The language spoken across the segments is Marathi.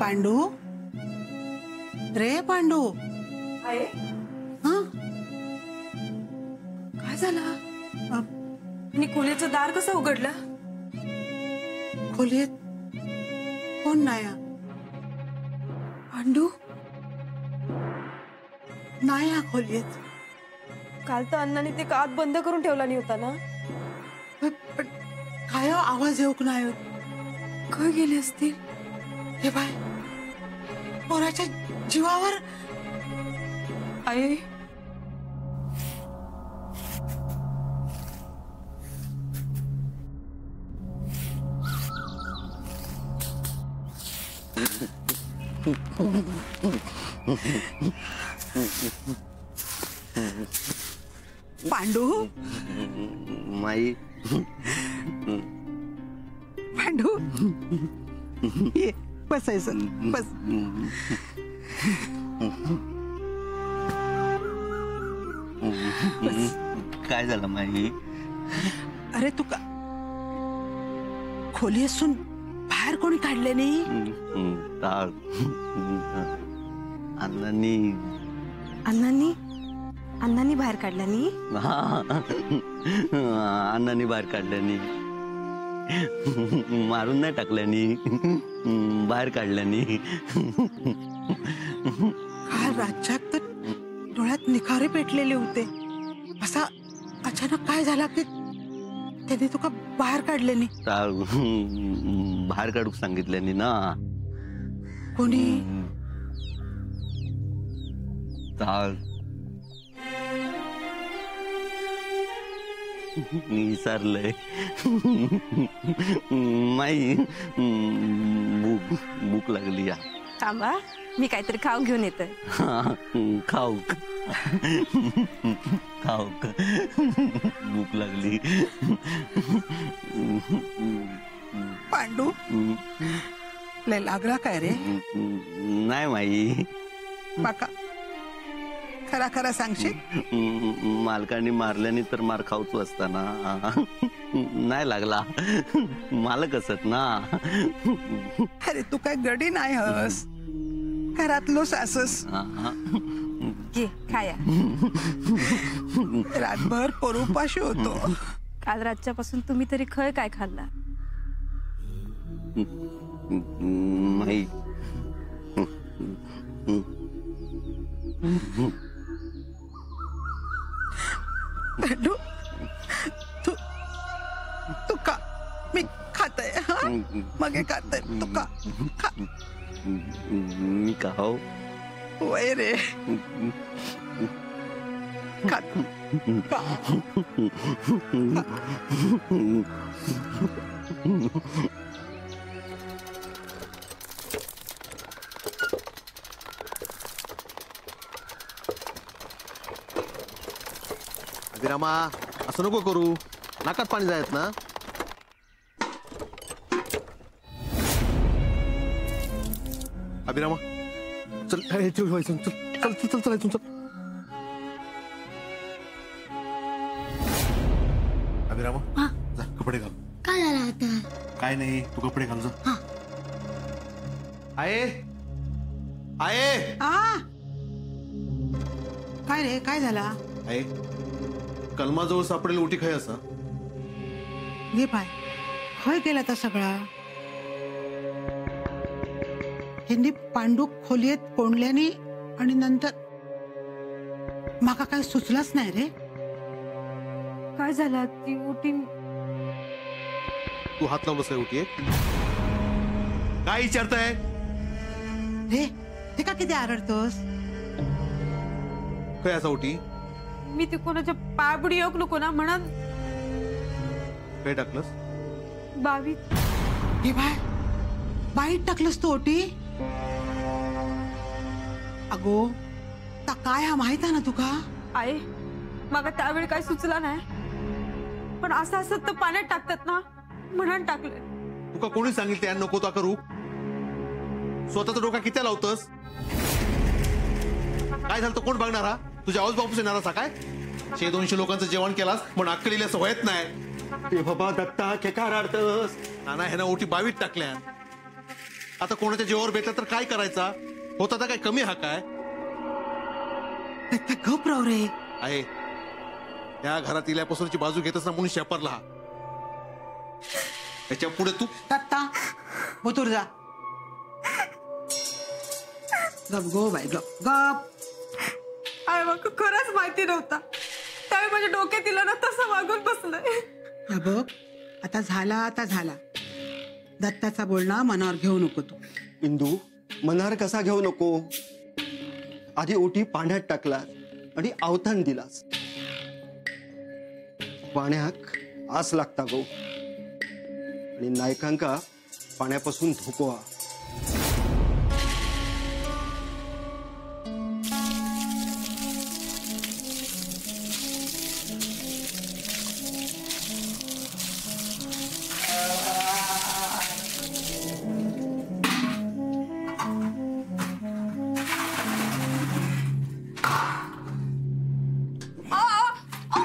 पांडू, रे पांडू, आहे हा काय झालं? आणि खोलीचं दार कसं उघडलं? खोलीत कोण नाही. पांडू नाही खोलीत. काल तर अण्णाने ते आत बंद करून ठेवला नाही होता ना? पण काय आवाज येऊक नाही. काय गेले असतील? हे बाय, पोराच्या जीवावर. आहे पांडू, माई, पांडू ये बसायचं, बस. काय झालं माई? अरे तू का खोली असून बाहेर कोणी काढले नाही? अण्णांनी अण्णांनी अण्णांनी बाहेर काढल्यानी? अण्णांनी बाहेर काढल्यानी, मारून नाही टाकल्यानी, बाहेर काढल्यानी. काल राज्यात तर डोळ्यात निखारे पेटलेले होते. असा अचानक काय झाला की त्याने तुका बाहेर काढले नाही? बाहेर काढूक सांगितल्यानी ना. कोणी? विसरलंय माई. भूक लागली. थांबा, मी काहीतरी खाऊ घेऊन येते. खाऊक खाऊक भूक लागली. पांडू लय लागला काय रे? नाही माई. बाका खरा खरा सांगशील? मालकाने मारल्याने तर मार खाऊच असताना. नाही लागला, मालक असत ना. अरे तू काय गडी नाही हस, घरातलो सासस. घे खाया. रातभर पोरुपाशी होतो. काल रातच्यापासून तुम्ही तरी खय काय खाल्ला? माई, पांडू तू तू का? मी खाते. मग खाते तू का? खा. मी खाऊ? वय रे, खा खा. अभिरामा, असं नको करू. नाकात पाणी जायत ना. अभिरामा चल, चल चल चल चल चल चल. अभिरामा जा कपडे घाल. काय झालं आता? काय नाही, तू कपडे घाल जा. आहे आहे काय रे, काय झाला? आहे कलमाजवळ सापडेल उठी खाय असा. घे पाय. खय केला तर सगळा? ह्यांनी पांडू खोलीत कोंडल्याने आणि नंतर माका काय सुचलंच नाही रे. काय झालं? ती उठी. तू हात लावून बसाय उठी. काय विचारताय रे? ते का किती आरडतोस? काय असा उठी? मी ती कोणाच्या पायबुडी येऊ नको ना म्हणून. काय टाकलंस? बावी. हे बाय, बाईट टाकलंस तू ओटी? अगो ता काय हा माहित आहे ना तुका? आहे, मग त्यावेळी काय सुचला नाही, पण असं असत तर पाण्यात टाकतात ना म्हणून टाकलं. तुका कोणी सांगितलं नको तो करू? स्वतःचा डोका किती लावतस? काय झालं तर कोण बघणार? हा तुझ्या आवाज बापूस येणार असा काय? 100-200 लोकांचं जेवण केलास पण अक्कलीला सवयत नाही. ते बाबा दत्ता के काय रडतस? नाना ह्यानं ओटी बावीत टाकल्या. आता कोणाच्या जीवावर बेतला तर काय करायचा? होता तर काय कमी हा काय गप रे आहे? या घरात इल्यापासूनची बाजू घेतच ना म्हणून शेपरला हा. त्याच्या पुढे तू दत्ता बोतूर जा. गप गो बाई गप गप. अरे मग खरंच माहिती नव्हता, त्यावेळी माझ्या डोक्यात दिलं ना तसं वागून बसलंय. हा बघ आता झाला. दत्ताचा बोलणं मनावर घेऊ नको तू. इंदू, मनार कसा घेऊ नको? आधी ओटी पाण्यात टाकलास आणि अवतान दिलास. पाण्याक आस लागता गो आणि नायकांका पाण्यापासून धोको हा.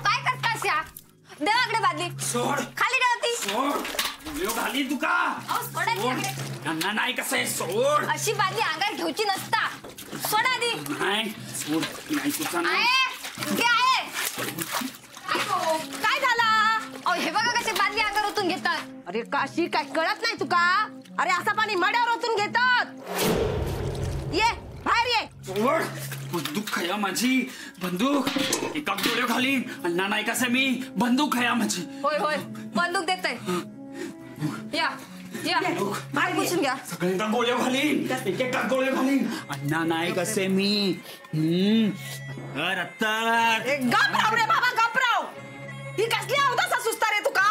काय करतास या? देवाकडे बादली सोड खाली ठेवती. सोड घाली तुका त्यांना नाही कसं आहे. सोड अशी बादली अंगात घेऊची नसता. सोडा आधी. नाही सोड नाही तुझा नाही. काय झालं? हे बघा कसे बादली अंगावर ओतून घेतात. अरे काशी काय कळत नाही तुका? अरे असं पाणी मड्यावर ओतून घेतात. ये बाहेर ये. सोड बंदूक खया माझी. बंदूक एका डोळ्या घालीन. अण्णा नाही कसं मी बंदूक खया माझी. होय होय बंदूक देतय. या या बाहेर पुसून घ्या. सगळे एका गोळ्या घालीन. एका गोळ्या घालीन. अण्णा नाही कसे मी. रत्तर गपराव रे बाबा गपराव. ही कसली अवदासा सुस्ता रे तुका?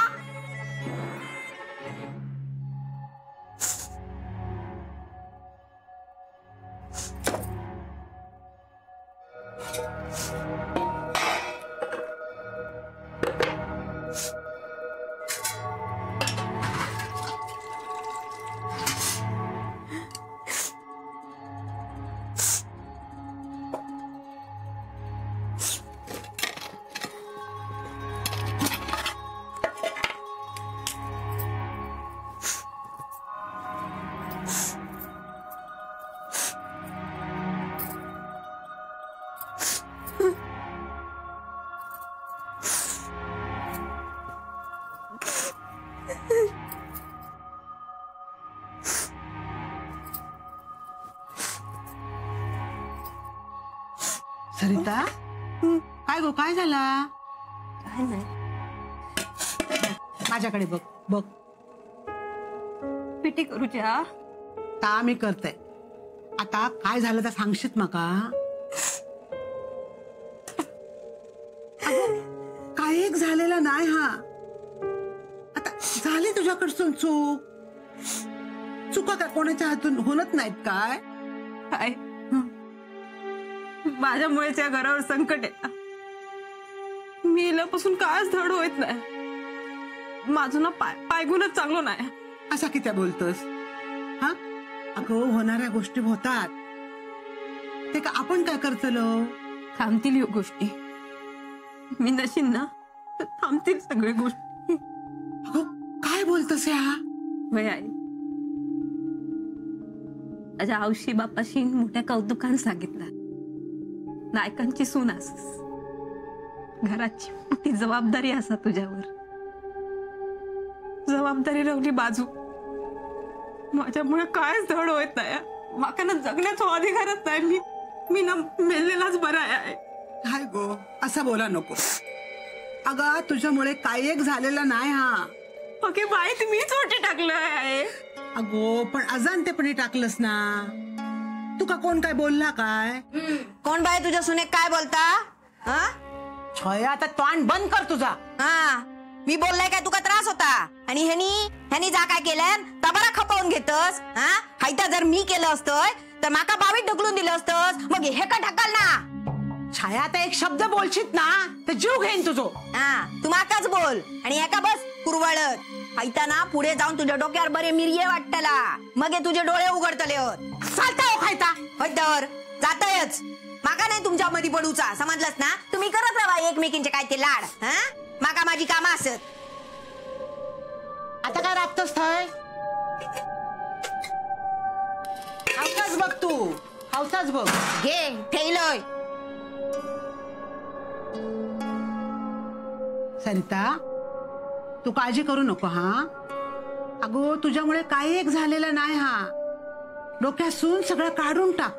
सरिता काय गो काय झाला? काय नाही. माझ्याकडे बघ बघ. पिटी करूच्या ता मी करते. आता काय झालं तर सांगशीत माका? अगं, काय एक झालेला नाही हा. आता झाली तुझ्याकडसून चूक. चुका काय कोणाच्या हातून होत नाहीत काय? काय माझ्यामुळेच या घरावर संकट येतं. मी इल्यापासून कायच धड होत नाही. माझं ना पायगुणच चांगलं नाही. असा किती बोलतोस हा? अगं होणाऱ्या गोष्टी होतात. ते का आपण काय करतलो? थांबतील ह्या गोष्टी. मी नशीन ना तर थांबतील सगळ्या गोष्टी. अगं काय बोलतोस या? होय आई. माझ्या आवशी बापाशी मोठ्या कौतुकान सांगितलं, नायकांची सून असस, घराची मोठी जबाबदारी असा तुझ्यावर. जबाबदारी रवली बाजू. माझ्यामुळे कायच धड होत नाही. माका ना जगण्याचा अधिकारच नाही. मी ना मेलेलाच बरा आहे. काय गो असं बोला नको. अगं तुझ्यामुळे काय एक झालेला नाही हा. ओके बाई तुम्ही छोटे टाकलं आहे. अगो पण अजाणतेपणी टाकलंस ना. तुका कोण काय बोलला काय? कोण बाय तुझ्या सुनेक काय बोलता? हा छया आता तोंड बंद कर तुझा. हा मी बोललाय काय तुका त्रास होता? आणि ह्यानी जा काय केलं तबारा खपवून घेतस. हा हायता जर मी केलं असतं तर माका बावीत ढकलून दिलं असतंस. मग हे का ढकल ना. छाया आता एक शब्द बोलशीत ना तर जीव घेईन तुझो. हा तू माकाच बोल आणि एका बस कुरवळत. हायता ना पुढे जाऊन तुझ्या डोक्यावर बरे मिरये वाटतला. मग हे तुझे डोळे उघडतले होत. चालता हो खायता होय तर जातयच. माका नाही तुमच्या मध्ये पडूचा समजलंस ना. तुम्ही करत राहा एकमेकींचे काय ते लाड. हा माका माझी कामं असत. आता काय राबतोस थय? हावसाच बघ तू, हावसाच बघ. घे ठेवलंय. सरिता, तू काळजी करू नको हा. अगो तुझ्यामुळे काही एक झालेलं नाही हा. डोक्यासून सगळं काढून टाक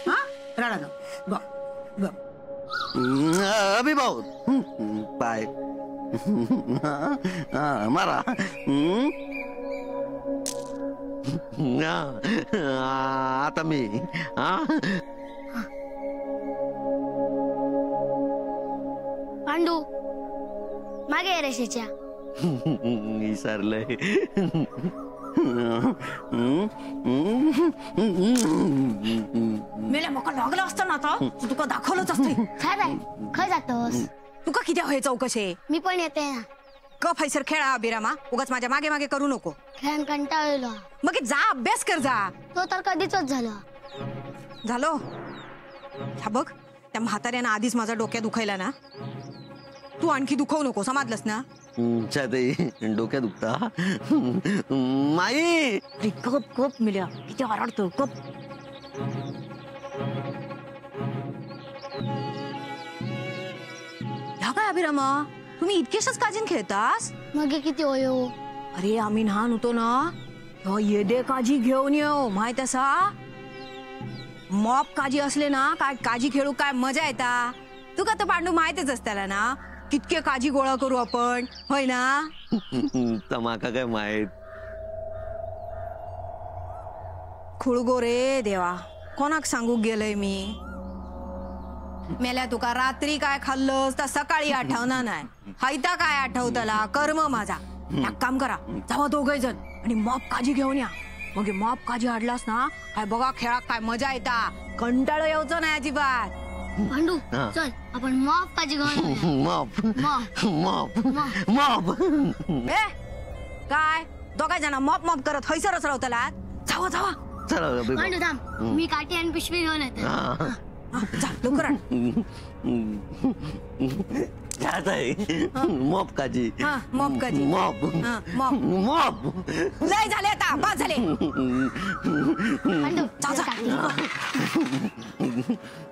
हा. रडा नको. ग ग. अभिभाऊ पाय मारा. आता मी पांडू मागे रेषेच्या विसरलंय. मेल्या मका लागलं असतं ना आता तुका दाखवलंच असते. खरंय खय जातोस. तुका किती होय चौकशी. मी पण येते ना. क फैसर खेळा अभिरामा. उगाच माझ्या मागे मागे करू नको. खेळून कंटाळलो. मग जा अभ्यास कर जा. तो तर कधीच झालं. झालो. हा बघ त्या म्हाताऱ्यानं आधीच माझा डोक्या दुखायला ना. तू आणखी दुखवू नको समजलंस ना. डोक्या दुखता माई. गप गप मिल्या किती ओरडतो गप. ह्या काय अभिरामा तुम्ही इतकेशच काजीन खेळतास. मग किती होयो. अरे आम्ही लहान होतो ना येडे काजी घेऊन येऊ माहित असा. मॉप काजी असले ना काय काजी खेळू काय मजा येता. तुका तर पांडू माहितच असताला ना कितके काजी गोळा करू आपण होय ना. तमाका काय माहित. खुळगो रे देवा कोणाक सांगू गेलंय मी. मेल्या तुका रात्री काय खाल्लंस तर सकाळी आठवणार नाही. हैता काय आठवतला कर्म माझा. एक काम करा जावा दोघे जण आणि मॉप काजी घेऊन या. मग मॉप काजी हाडलास ना काय बघा खेळात काय मजा येता. कंटाळो यायचं नाही अजिबात. पांडू चल आपण मॉप काजी घेऊन. मॉप मॉप मॉप मॉप. ए काय दोघा जण मॉप मॉप करत हैसर रचरवतला. जावा जावा. चला पांडू थांब मी काठी आणि पिशवी घेऊन येते. जा लवकर आण. मॉप काजी. मॉप काजी. मॉप मॉप मॉप. लय झाले आता बस झाले. पांडू जा जा.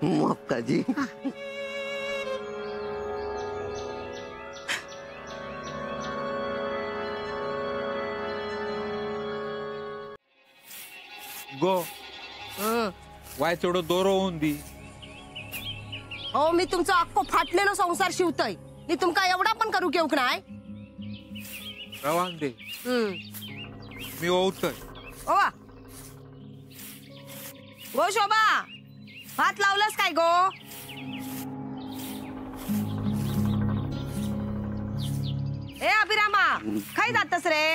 मॉप काजी. गो वाय चढो दोरो होऊन दी. हो मी तुमचा अख्खो फाटलेलो संसार शिवतोय. मी तुमका एवढा पण करू घेऊक नाही. रवान दे मी ओवतोय. ओवा गो शोभा हात लावलास काय गो. ए अभिरामा काय जातस रे.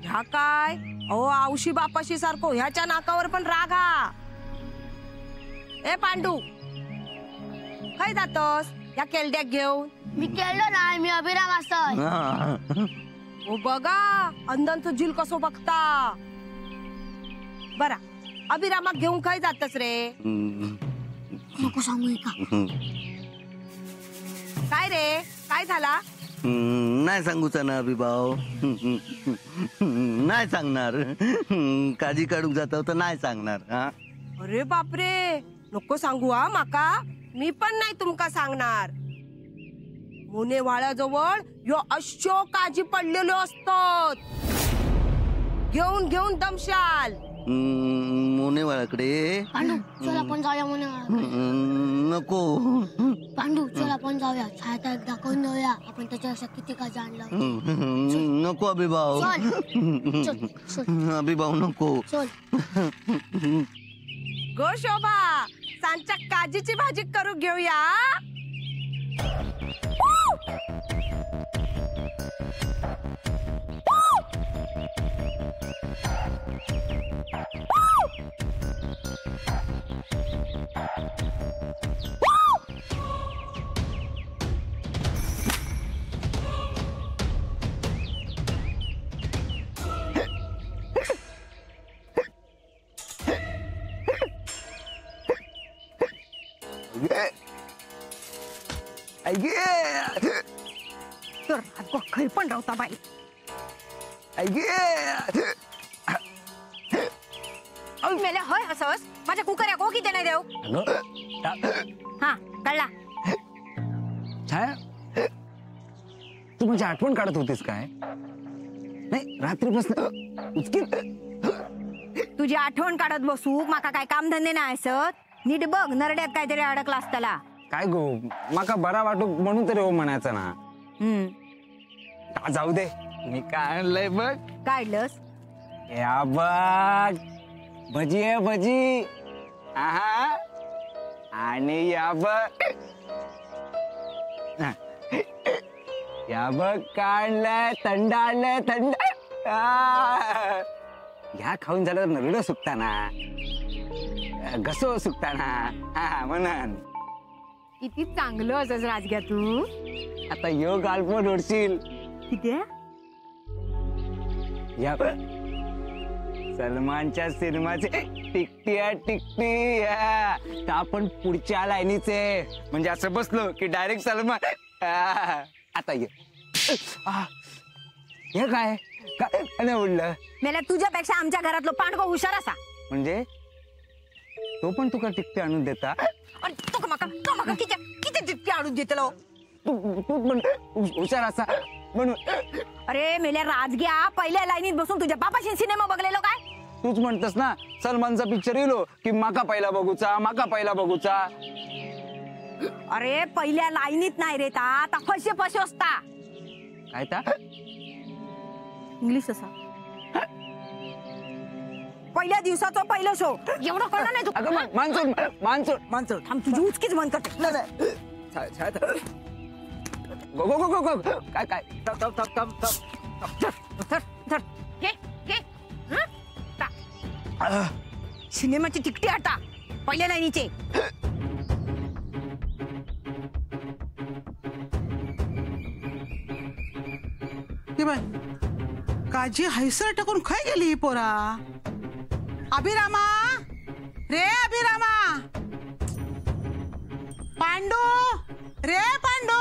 ह्या काय अहो आवशी बापाशी सारखो ह्याच्या नाकावर पण राग हा. ए पांडू काय जातस या केलड्याक घेऊन. मी केलो ना मी अभिराम असतोय. ओ बघा अंधांचं झील कसो बघता. बरा अभिरामाक घेऊन काय जातस रे. नको सांगू का. काय रे काय झाला. नाही सांगूचा ना अभिभाव. नाही सांगणार. काजी काढूक जाता तर नाही सांगणार. अरे बापरे नको सांगू हा माका. मी पण नाही तुमका सांगणार. मोने वाळ्याजवळ यो अशो काजी पडलेलो असतात. घेऊन घेऊन दमशाल. मोनेवाळाकडे. पांडू चल आपण जाऊया मोनेवाळाकडे. नको. पांडू चल आपण जाऊया. छाया एकदा दाखवून जाऊया आपण त्याच्यापेक्षा किती का जाणलं. नको अभिभाव. चल चल अभिभाव नको. चल. गो शोभा सांच्या काजीची भाजी करू घेऊया. तर खै पण राहता बाई. मेल्या होय असंच माझ्या कुकऱ्या को किती नाही देऊ हा कळला छाया तू माझी आठवण काढत होतीस काय नाही रात्रीपासून इतकी तुझी आठवण काढत बसू माका काय काम धंदे नाही असत नीट बघ नरड्यात काहीतरी अडकला असताला काय गो माका बरा वाटू म्हणून तरी हो म्हणायचं ना जाऊ दे मी काय आणलंय बघ काढलंस या बघ भजी आहे भजी आहा आणि या बघ या बघ काढलंय थंड आणलंय थंड ह्या खाऊन झालं तर नरड सुकताना घसो सुकताना हा म्हणून किती चांगलं असस राजग्या तू आता यो गालपट ओढशील किती या सलमानच्या सिनेमाचे टिकटी आहे टिकटी तर आपण पुढच्या लाईनीचे म्हणजे असं बसलो की डायरेक्ट सलमान आता ये हे काय काय नाही उडलं मेल्या तुझ्यापेक्षा आमच्या घरातलं पांडव हुशार असा म्हणजे तो पण तुका टिकटी आणून देता तो माका किती टिपके आणून देतलो तू पण हुशार असा म्हणून अरे मेल्या राजग्या पहिल्या लाईनीत बसून तुझ्या बापाशी सिनेमा बघलेलो काय तूच म्हणतस ना सलमानचा पिक्चर येलो की माका पहिला बघूचा अरे पहिल्या लाईनीत नाही रे ता आता फसे असता काय ता इंग्लिश असा पहिल्या दिवसाचा पहिलं शो एवढं कळलं नाही तू अगं मान्सून थांब तुझी उचकीच बंद कर गो काय काय धर घे सिनेमाची तिकटी आता पहिल्या लाईनीचे काजी हैसर टाकून खाय गेली ही पोरा अभिरामा रे अभिरामा पांडू रे पांडू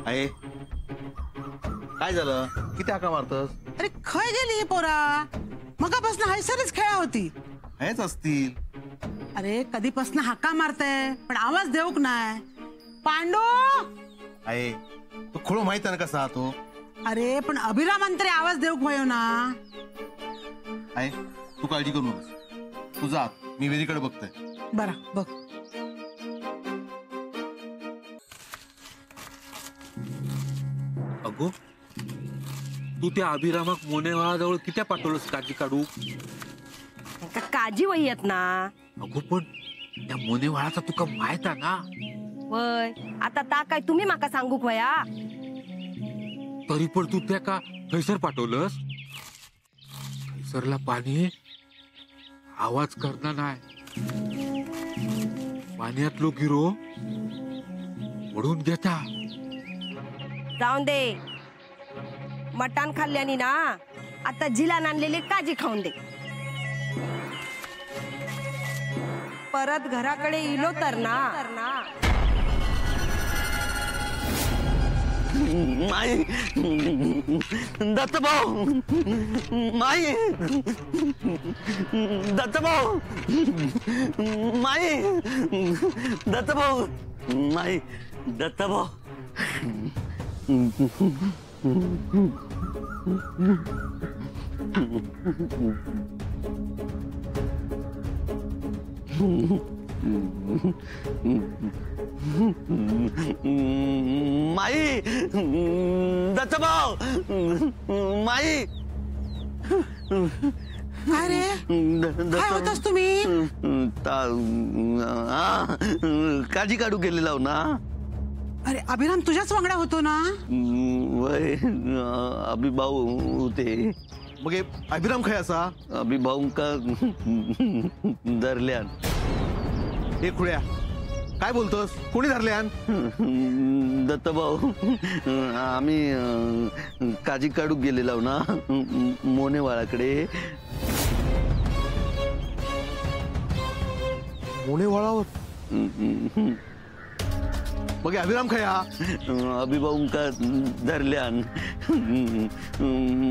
आहे काय झालं किती हाका मारतस अरे खय गेली ही पोरा मगापासून हैसरच खेळा होती हेच असतील अरे कधीपासून हाका मारताय पण आवाज देऊक नाही पांडू आहे तो खोळू माहित आहे ना कसा तो अरे पण अभिरामान तरी आवाज देऊक भयो ना आहे तू काळजी करू नकोस तू जा मी वेरीकडे बघतोय बरा बघ अगो तू त्या अभिरामाक मोनेवाळाजवळ किती पाठवलंस काजी काढू काजी वही आहेत ना अगो पण त्या मोनेवाळाचा तुका माहित आहे ना वय आता ता काय तुम्ही माका सांगू वया तरी पण तू त्या का थैसर पाठवलंस थैसरला पाणी आवाज करणार नाही पाण्यात लोक गिरो ओढून घेता जाऊन दे मटण खाल्ल्यानी ना आता जिलान आणलेले काजी खाऊन दे परत घराकडे इलो तर ना माई दत्तभाऊ माई दत्तभाऊ माई दत्तभाऊ माई दत्तभाऊ माई दत्तभाऊ माई काय रे काय होतास तुम्ही काजी काढू गेलेला ना अरे अभिराम तुझ्याच वांगडा होतो ना वय अभिभाऊ होते मग हे अभिराम खाय असा अभिभाऊ का धरल्यान हे खुळ्या काय बोलतोस कोणी धरल्यान दत्तभाऊ आम्ही काजी काढू गेलेला ना मोनेवाळाकडे मोनेवाळावर मग अभिराम खया अभिभाऊ का धरल्यान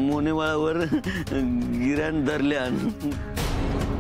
मोनेवाळावर गिऱ्यान धरल्यान हा